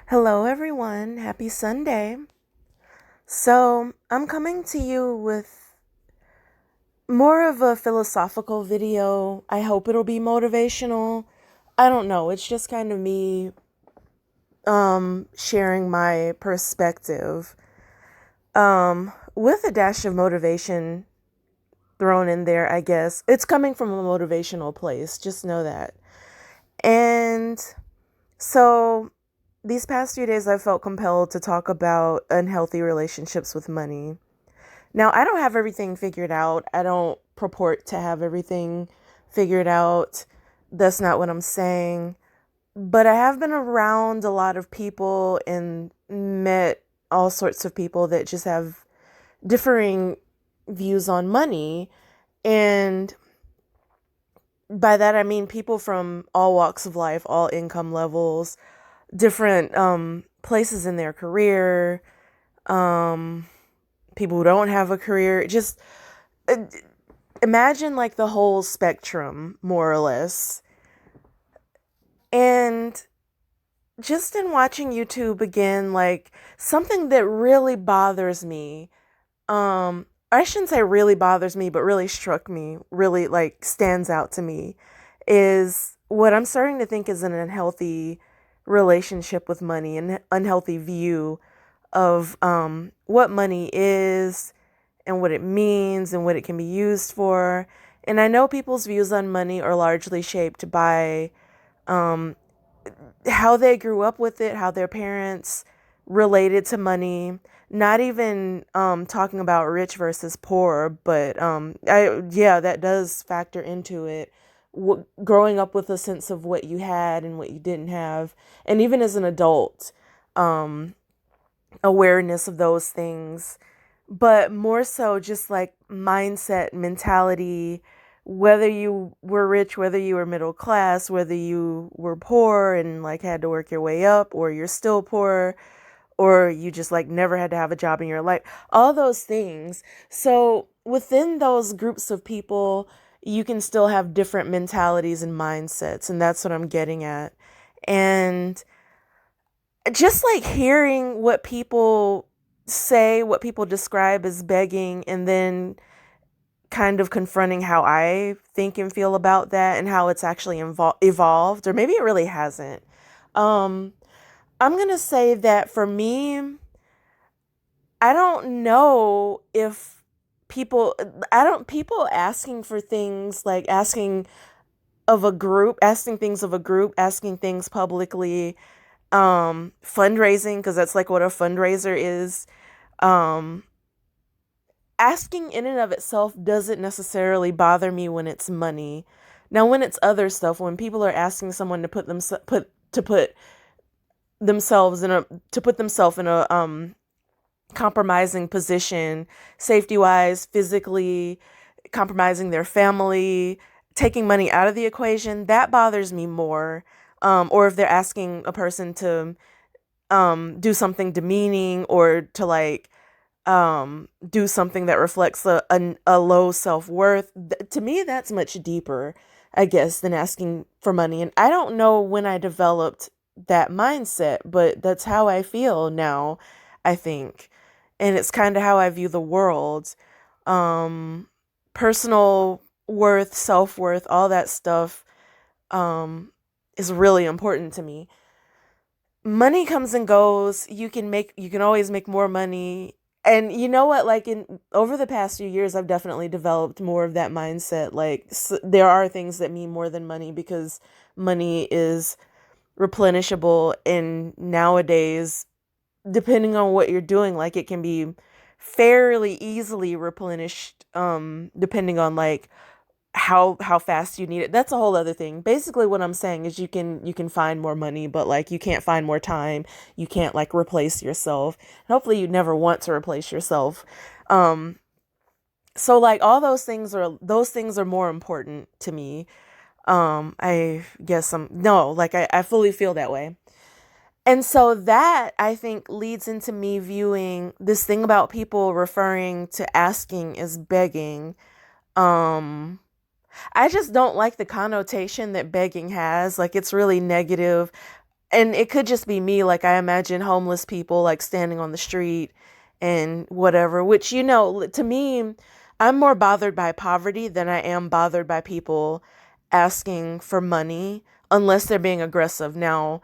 Hello, everyone. Happy Sunday. So, I'm coming to you with more of a philosophical video. I hope it'll be motivational. I don't know. It's just kind of me sharing my perspective with a dash of motivation thrown in there, I guess. It's coming from a motivational place. Just know that. And so these past few days, I've felt compelled to talk about unhealthy relationships with money. Now, I don't have everything figured out. I don't purport to have everything figured out. That's not what I'm saying. But I have been around a lot of people and met all sorts of people that just have differing views on money. And by that, I mean people from all walks of life, all income levels, different places in their career, um, people who don't have a career. Just uh, imagine like the whole spectrum, more or less. And just in watching YouTube again, like something that really bothers me, I shouldn't say really bothers me, but really struck me, really like stands out to me, is what I'm starting to think is an unhealthy relationship with money, an unhealthy view of what money is and what it means and what it can be used for. And I know people's views on money are largely shaped by um, how they grew up with it, how their parents related to money. Not even talking about rich versus poor, but yeah, that does factor into it. Growing up with a sense of what you had and what you didn't have, and even as an adult, um, awareness of those things, but more so just like mindset, mentality, whether you were rich, whether you were middle class, whether you were poor and like had to work your way up, or you're still poor, or you just like never had to have a job in your life, all those things. So within those groups of people, you can still have different mentalities and mindsets, and that's what I'm getting at. And just like hearing what people say, what people describe as begging, and then kind of confronting how I think and feel about that and how it's actually evolved, or maybe it really hasn't. Um, I'm going to say that for me, I don't know if people, I don't, people asking for things like asking things of a group, asking things publicly, fundraising, because that's like what a fundraiser is. um Asking in and of itself doesn't necessarily bother me when it's money. Now when it's other stuff, when people are asking someone to put themselves in a to put themselves in a compromising position, safety wise, physically, compromising their family, taking money out of the equation, that bothers me more. Or if they're asking a person to do something demeaning, or to like do something that reflects a low self-worth. To me, that's much deeper, I guess, than asking for money. And I don't know when I developed that mindset, but that's how I feel now, I think. And it's kind of how I view the world. um Personal worth, self-worth, all that stuff um is really important to me. Money comes and goes. You can always make more money. And you know what, like in over the past few years, I've definitely developed more of that mindset. Like there are things that mean more than money, because money is replenishable, and nowadays, depending on what you're doing, like it can be fairly easily replenished, depending on like how fast you need it. That's a whole other thing. Basically what I'm saying is you can find more money, but like you can't find more time. You can't like replace yourself. And hopefully you never want to replace yourself. Um so like all those things are more important to me. I guess I'm no, like I fully feel that way. And so that I think leads into me viewing this thing about people referring to asking as begging. Um I just don't like the connotation that begging has. Like it's really negative. And it could just be me. Like, I imagine homeless people like standing on the street and whatever, which, to me, I'm more bothered by poverty than I am bothered by people asking for money unless they're being aggressive. Now,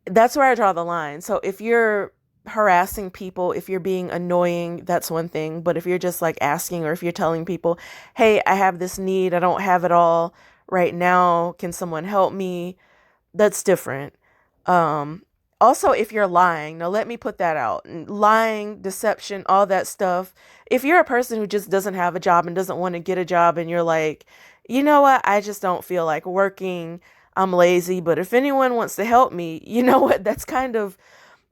that's where I draw the line. So if you're harassing people, if you're being annoying, that's one thing. But if you're just like asking, or if you're telling people, hey, I have this need, I don't have it all right now, can someone help me? That's different. Um, Also, if you're lying, now let me put that out. Lying, deception, all that stuff. If you're a person who just doesn't have a job and doesn't want to get a job, and you're like, you know what, I just don't feel like working, I'm lazy, but if anyone wants to help me, you know what, that's kind of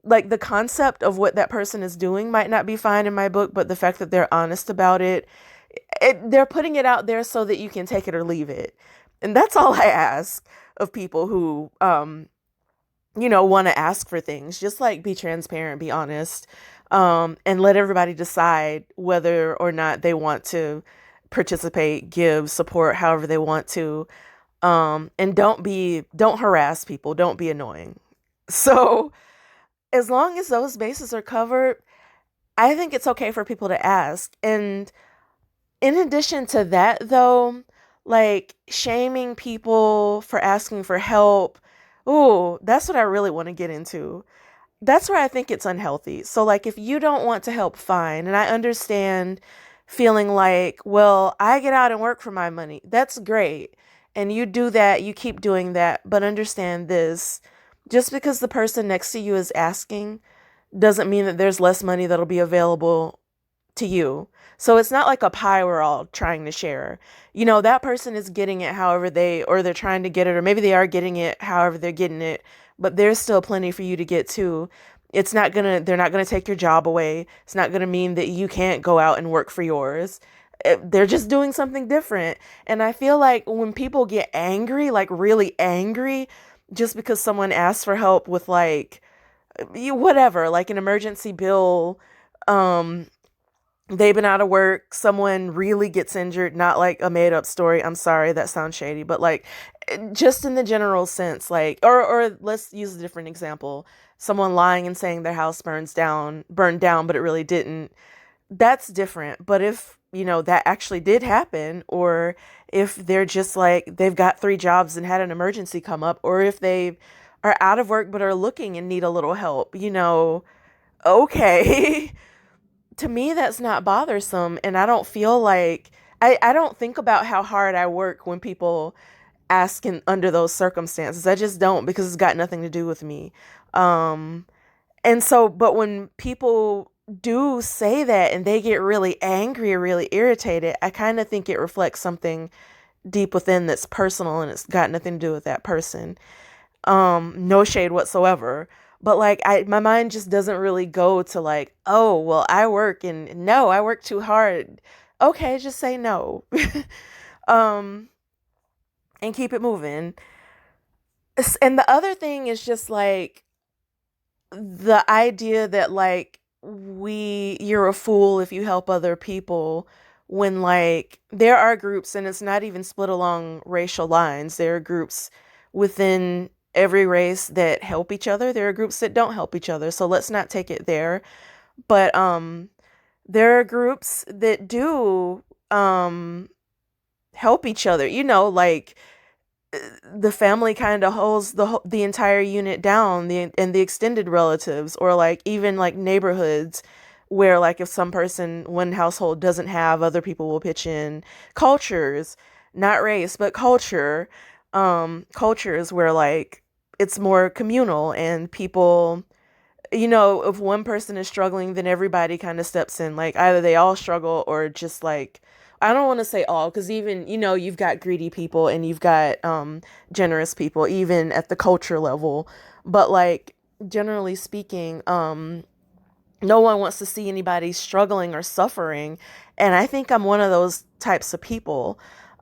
like the concept of what that person is doing might not be fine in my book, but the fact that they're honest about they're putting it out there so that you can take it or leave it. And that's all I ask of people who want to ask for things. Just like be transparent, be honest, and let everybody decide whether or not they want to participate, give support, however they want to. And don't harass people, don't be annoying. So as long as those bases are covered, I think it's okay for people to ask. And in addition to that, though, like shaming people for asking for help, ooh, that's what I really want to get into. That's where I think it's unhealthy. So, like, if you don't want to help, fine. And I understand feeling like, well, I get out and work for my money. That's great. And you do that, you keep doing that. But understand this, just because the person next to you is asking doesn't mean that there's less money that'll be available to you. So it's not like a pie we're all trying to share. That person is getting it however or they're trying to get it, or maybe they are getting it however they're getting it, but there's still plenty for you to get too. They're not gonna take your job away. It's not gonna mean that you can't go out and work for yours. They're just doing something different. And I feel like when people get angry, like really angry, just because someone asks for help with like, whatever, like an emergency bill, um, they've been out of work, someone really gets injured, not like a made up story. I'm sorry, that sounds shady, but like just in the general sense, like, or let's use a different example. Someone lying and saying their house burned down, but it really didn't. That's different. But if, that actually did happen, or if they're just like they've got three jobs and had an emergency come up, or if they are out of work but are looking and need a little help, okay. To me, that's not bothersome. And I don't feel like I don't think about how hard I work when people ask under those circumstances. I just don't, because it's got nothing to do with me. Um, and so, but when people do say that and they get really angry or really irritated, I kind of think it reflects something deep within that's personal, and it's got nothing to do with that person. No shade whatsoever. But like my mind just doesn't really go to like, oh, well, I work and no, I work too hard. Okay, just say no. um and keep it moving. And the other thing is just like the idea that like you're a fool if you help other people, when like there are groups, and it's not even split along racial lines. There are groups within every race that help each other. There are groups that don't help each other. So let's not take it there. But there are groups that do help each other. Like the family kind of holds the entire unit down, and the extended relatives, or like even like neighborhoods where like if one household doesn't have, other people will pitch in. Cultures, not race, but cultures where like it's more communal, and people, if one person is struggling, then everybody kind of steps in. Like either they all struggle, or just like, I don't want to say all, because even, you've got greedy people and you've got generous people, even at the culture level. But like generally speaking, no one wants to see anybody struggling or suffering. And I think I'm one of those types of people.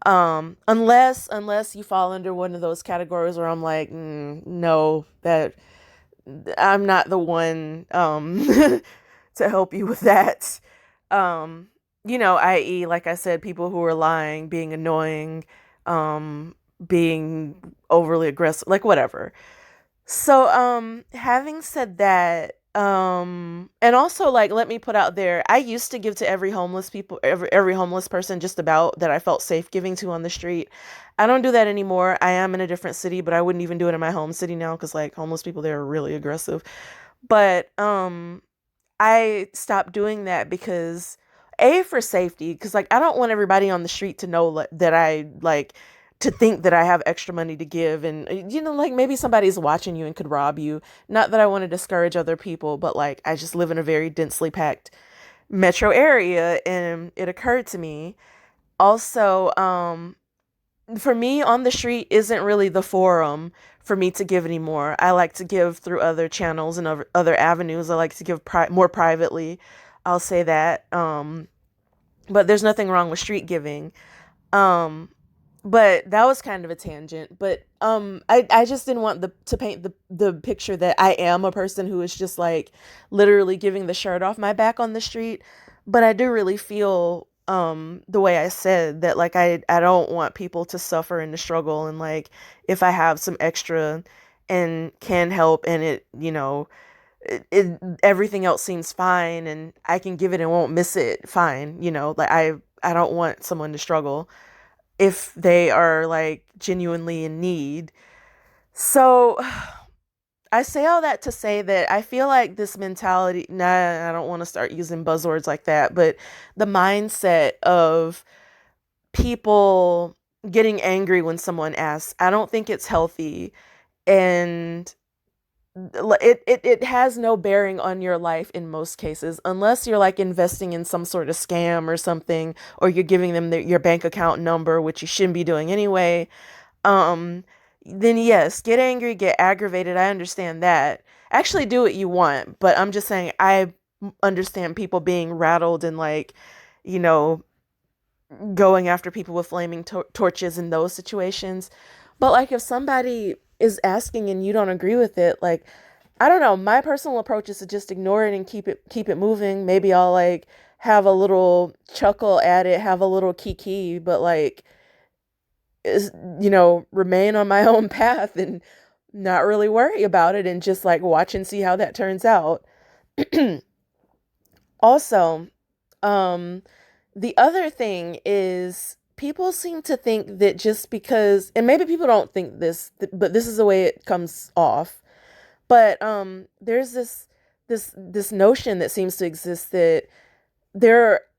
Unless you fall under one of those categories where I'm like, no, that I'm not the one to help you with that. I.e., like I said, people who are lying, being annoying, being overly aggressive, like whatever. So, having said that, and also like let me put out there, I used to give to every homeless person just about that I felt safe giving to on the street. I don't do that anymore. I am in a different city, but I wouldn't even do it in my home city now because like homeless people there are really aggressive. But I stopped doing that because A, for safety, because like I don't want everybody on the street to know that I like to think that I have extra money to give, and like maybe somebody's watching you and could rob you. Not that I want to discourage other people, but like I just live in a very densely packed metro area, and it occurred to me also, for me on the street isn't really the forum for me to give anymore. I like to give through other channels and other avenues. I like to give more privately. I'll say that. But there's nothing wrong with street giving. Um, but that was kind of a tangent. But I just didn't want to paint the picture that I am a person who is just like literally giving the shirt off my back on the street. But I do really feel the way I said that like I don't want people to suffer in the struggle, and like if I have some extra and can help and everything else seems fine and I can give it and won't miss it, fine. Like I don't want someone to struggle if they are like genuinely in need. So I say all that to say that I feel like this mentality, nah, I don't want to start using buzzwords like that, but the mindset of people getting angry when someone asks, I don't think it's healthy. And it has no bearing on your life in most cases, unless you're like investing in some sort of scam or something, or you're giving them your bank account number, which you shouldn't be doing anyway. um, then yes, get angry, get aggravated. I understand that. Actually, do what you want, but I'm just saying I understand people being rattled and like, you know, going after people with flaming torches in those situations. But like, if somebody is asking and you don't agree with it, like, I don't know. My personal approach is to just ignore it and keep it moving. Maybe I'll like have a little chuckle at it, have a little kiki, but like is remain on my own path and not really worry about it and just like watch and see how that turns out. Also, um the other thing is people seem to think that just because, and maybe people don't think this, but this is the way it comes off. But there's this notion that seems to exist that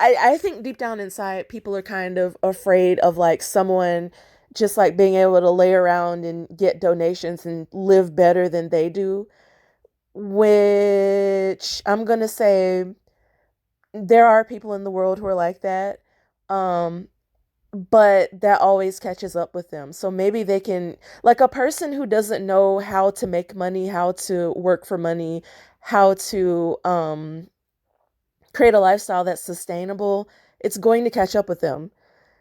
I think deep down inside people are kind of afraid of like someone just like being able to lay around and get donations and live better than they do, which I'm going to say there are people in the world who are like that. Um but that always catches up with them. So maybe they can, like a person who doesn't know how to make money, how to work for money, how to create a lifestyle that's sustainable, it's going to catch up with them.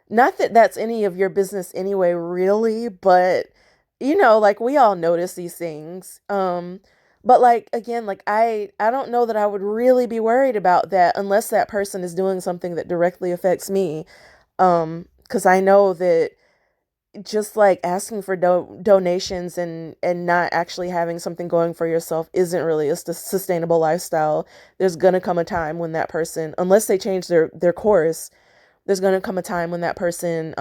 Not that that's any of your business anyway, really, but like we all notice these things. But like again, like I don't know that I would really be worried about that unless that person is doing something that directly affects me. Because I know that just like asking for donations and not actually having something going for yourself isn't really a sustainable lifestyle. There's gonna come a time when that person, unless they change their course, there's gonna come a time when that person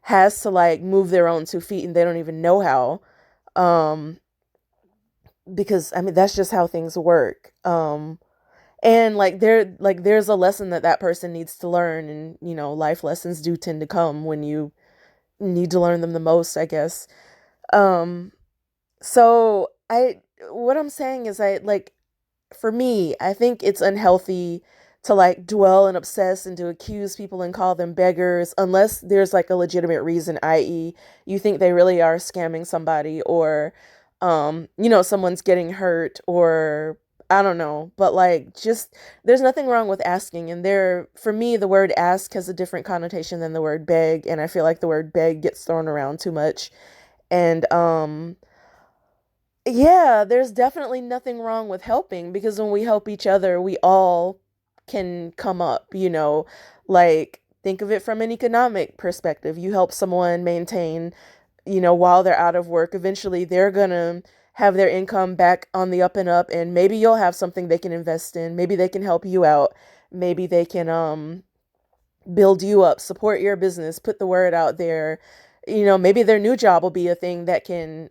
has to like move their own 2 feet and they don't even know how. Um, because I mean that's just how things work. And there's a lesson that that person needs to learn, and life lessons do tend to come when you need to learn them the most, I guess. Um, so what I'm saying is for me, I think it's unhealthy to like dwell and obsess and to accuse people and call them beggars unless there's like a legitimate reason, i.e., you think they really are scamming somebody, or someone's getting hurt, or I don't know, but like just there's nothing wrong with asking. And there, for me, the word ask has a different connotation than the word beg, and I feel like the word beg gets thrown around too much. And yeah, there's definitely nothing wrong with helping, because when we help each other, we all can come up, like think of it from an economic perspective. You help someone maintain, while they're out of work, eventually they're gonna have their income back on the up and up, and maybe you'll have something they can invest in. Maybe they can help you out. Maybe they can build you up, support your business, put the word out there. Maybe their new job will be a thing that can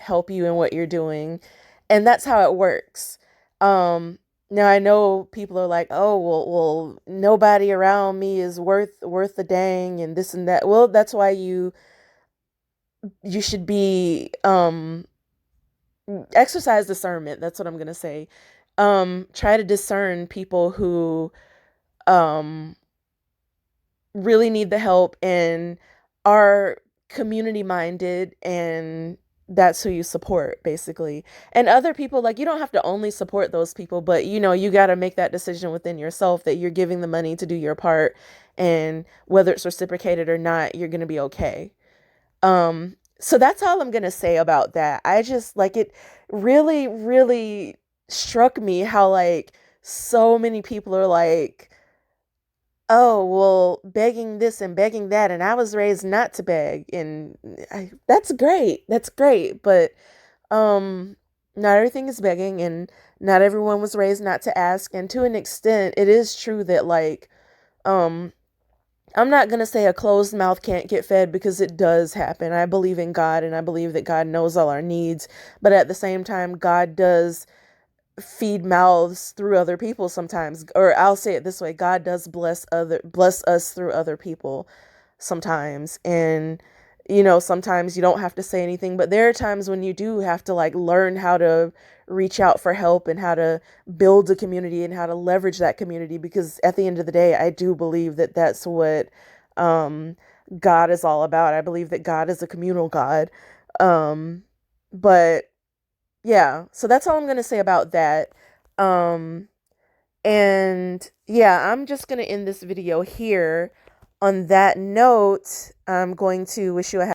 help you in what you're doing. And that's how it works. Now I know people are like, "Oh, well, nobody around me is worth the dang and this and that." Well, that's why you should be exercise discernment. That's what I'm going to say. Try to discern people who um really need the help and are community minded, and that's who you support basically. And other people, like, you don't have to only support those people, but you got to make that decision within yourself that you're giving the money to do your part, and whether it's reciprocated or not, you're going to be okay. So that's all I'm going to say about that. I just like it really really struck me how like so many people are like, oh, well, begging this and begging that, and I was raised not to beg, and that's great. That's great, but um, not everything is begging, and not everyone was raised not to ask. And to an extent, it is true that like um, I'm not gonna say a closed mouth can't get fed because it does happen. I believe in God, and I believe that God knows all our needs, but at the same time, God does feed mouths through other people sometimes. Or I'll say it this way, God does bless us through other people sometimes. And sometimes you don't have to say anything, but there are times when you do have to like learn how to reach out for help and how to build a community and how to leverage that community, because at the end of the day, I do believe that that's what um God is all about. I believe that God is a communal God. But yeah, so that's all I'm going to say about that. Um, and yeah, I'm just going to end this video here. On that note, I'm going to wish you a